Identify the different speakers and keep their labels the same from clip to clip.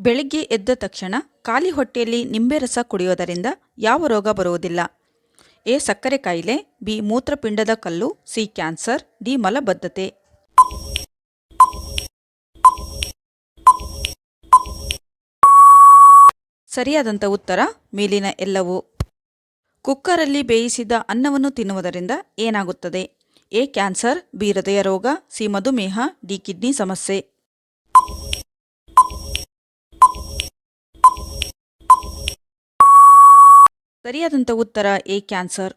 Speaker 1: ಬೆಳಿಗ್ಗೆ ಎದ್ದ ತಕ್ಷಣ ಖಾಲಿ ಹೊಟ್ಟೆಯಲ್ಲಿ ನಿಂಬೆ ರಸ ಕುಡಿಯೋದರಿಂದ ಯಾವ ರೋಗ ಬರುವುದಿಲ್ಲ? ಎ. ಸಕ್ಕರೆ ಕಾಯಿಲೆ, ಬಿ. ಮೂತ್ರಪಿಂಡದ ಕಲ್ಲು, ಸಿ. Cancer, D. ಮಲಬದ್ಧತೆ. ಸರಿಯಾದಂಥ ಉತ್ತರ ಮೇಲಿನ ಎಲ್ಲವೂ. ಕುಕ್ಕರಲ್ಲಿ ಬೇಯಿಸಿದ ಅನ್ನವನ್ನು ತಿನ್ನುವುದರಿಂದ ಏನಾಗುತ್ತದೆ? ಎ. Cancer, B. ಹೃದಯ ರೋಗ, ಸಿ. ಮಧುಮೇಹ, ಡಿ. ಕಿಡ್ನಿ ಸಮಸ್ಯೆ. ಸರಿಯಾದಂಥ ಉತ್ತರ ಎ. ಕ್ಯಾನ್ಸರ್.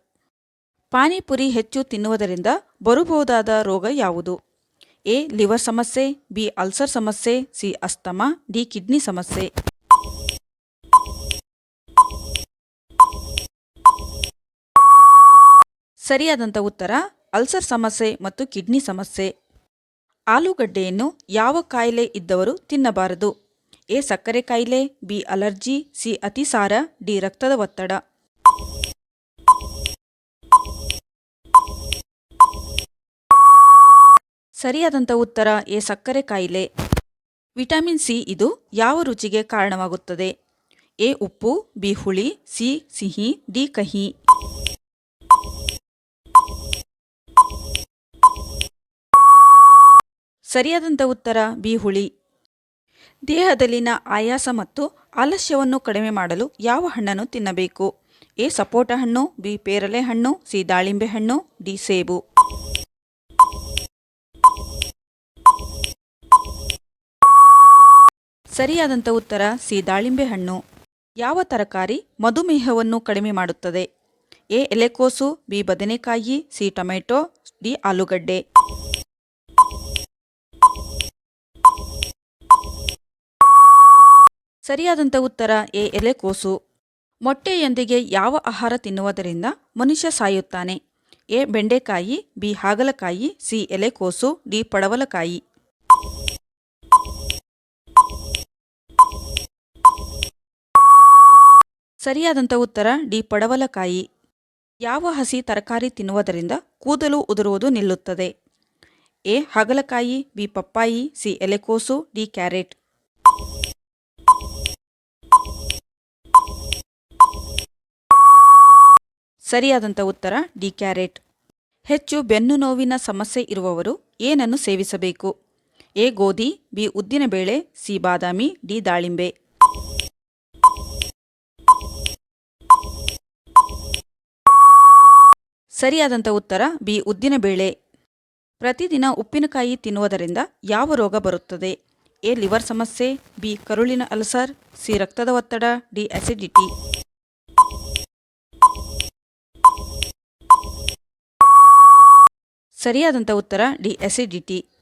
Speaker 1: ಪಾನಿಪುರಿ ಹೆಚ್ಚು ತಿನ್ನುವುದರಿಂದ ಬರಬಹುದಾದ ರೋಗ ಯಾವುದು? ಎ. ಲಿವರ್ ಸಮಸ್ಯೆ, ಬಿ. ಅಲ್ಸರ್ ಸಮಸ್ಯೆ, ಸಿ. Asthma, D. ಕಿಡ್ನಿ ಸಮಸ್ಯೆ. ಸರಿಯಾದಂಥ ಉತ್ತರ ಅಲ್ಸರ್ ಸಮಸ್ಯೆ ಮತ್ತು ಕಿಡ್ನಿ ಸಮಸ್ಯೆ. ಆಲೂಗಡ್ಡೆಯನ್ನು ಯಾವ ಕಾಯಿಲೆ ಇದ್ದವರು ತಿನ್ನಬಾರದು? ಎ. ಸಕ್ಕರೆ ಕಾಯಿಲೆ, ಬಿ. Allergy, C. ಅತಿಸಾರ, ಡಿ. ರಕ್ತದ ಒತ್ತಡ. ಸರಿಯಾದಂಥ ಉತ್ತರ ಎ. ಸಕ್ಕರೆ ಕಾಯಿಲೆ. ವಿಟಮಿನ್ ಸಿ ಇದು ಯಾವ ರುಚಿಗೆ ಕಾರಣವಾಗುತ್ತದೆ? ಎ. ಉಪ್ಪು, ಬಿ. ಹುಳಿ, ಸಿ. ಸಿಹಿ, ಡಿ. ಕಹಿ. ಸರಿಯಾದಂಥ ಉತ್ತರ ಬಿ. ಹುಳಿ. ದೇಹದಲ್ಲಿನ ಆಯಾಸ ಮತ್ತು ಆಲಸ್ಯವನ್ನು ಕಡಿಮೆ ಮಾಡಲು ಯಾವ ಹಣ್ಣನ್ನು ತಿನ್ನಬೇಕು? ಎ. ಸಪೋಟ ಹಣ್ಣು, ಬಿ. ಪೇರಲೆ ಹಣ್ಣು, ಸಿ. ದಾಳಿಂಬೆ ಹಣ್ಣು, ಡಿ. ಸೇಬು. ಸರಿಯಾದಂಥ ಉತ್ತರ ಸಿ. ದಾಳಿಂಬೆ ಹಣ್ಣು. ಯಾವ ತರಕಾರಿ ಮಧುಮೇಹವನ್ನು ಕಡಿಮೆ ಮಾಡುತ್ತದೆ? ಎ. ಎಲೆಕೋಸು, ಬಿ. ಬದನೆಕಾಯಿ, ಸಿ. Tomato, D. ಆಲೂಗಡ್ಡೆ. ಸರಿಯಾದಂಥ ಉತ್ತರ ಎ. ಎಲೆಕೋಸು. ಮೊಟ್ಟೆಯೊಂದಿಗೆ ಯಾವ ಆಹಾರ ತಿನ್ನುವುದರಿಂದ ಮನುಷ್ಯ ಸಾಯುತ್ತಾನೆ? ಎ. ಬೆಂಡೆಕಾಯಿ, ಬಿ. ಹಾಗಲಕಾಯಿ, ಸಿ. ಎಲೆಕೋಸು, ಡಿ. ಪಡವಲಕಾಯಿ. ಸರಿಯಾದಂಥ ಉತ್ತರ ಡಿ. ಪಡವಲಕಾಯಿ. ಯಾವ ಹಸಿ ತರಕಾರಿ ತಿನ್ನುವುದರಿಂದ ಕೂದಲು ಉದುರುವುದು ನಿಲ್ಲುತ್ತದೆ? ಎ. ಹಾಗಲಕಾಯಿ, ಬಿ. ಪಪ್ಪಾಯಿ, ಸಿ. ಎಲೆಕೋಸು, ಡಿ. ಕ್ಯಾರೆಟ್. ಸರಿಯಾದಂಥ ಉತ್ತರ ಡಿ. ಕ್ಯಾರೆಟ್. ಹೆಚ್ಚು ಬೆನ್ನು ನೋವಿನ ಸಮಸ್ಯೆ ಇರುವವರು ಏನನ್ನು ಸೇವಿಸಬೇಕು? ಎ. ಗೋಧಿ, ಬಿ. ಉದ್ದಿನಬೇಳೆ, ಸಿ. ಬಾದಾಮಿ, ಡಿ. ದಾಳಿಂಬೆ. ಸರಿಯಾದಂಥ ಉತ್ತರ ಬಿ. ಉದ್ದಿನಬೇಳೆ. ಪ್ರತಿದಿನ ಉಪ್ಪಿನಕಾಯಿ ತಿನ್ನುವುದರಿಂದ ಯಾವ ರೋಗ ಬರುತ್ತದೆ? ಎ. ಲಿವರ್ ಸಮಸ್ಯೆ, ಬಿ. ಕರುಳಿನ ಅಲ್ಸರ್, ಸಿ. ರಕ್ತದ ಒತ್ತಡ, ಡಿ. ಅಸಿಡಿಟಿ. ಸರಿಯಾದಂಥ ಉತ್ತರ ಡಿ. ಅಸಿಡಿಟಿ.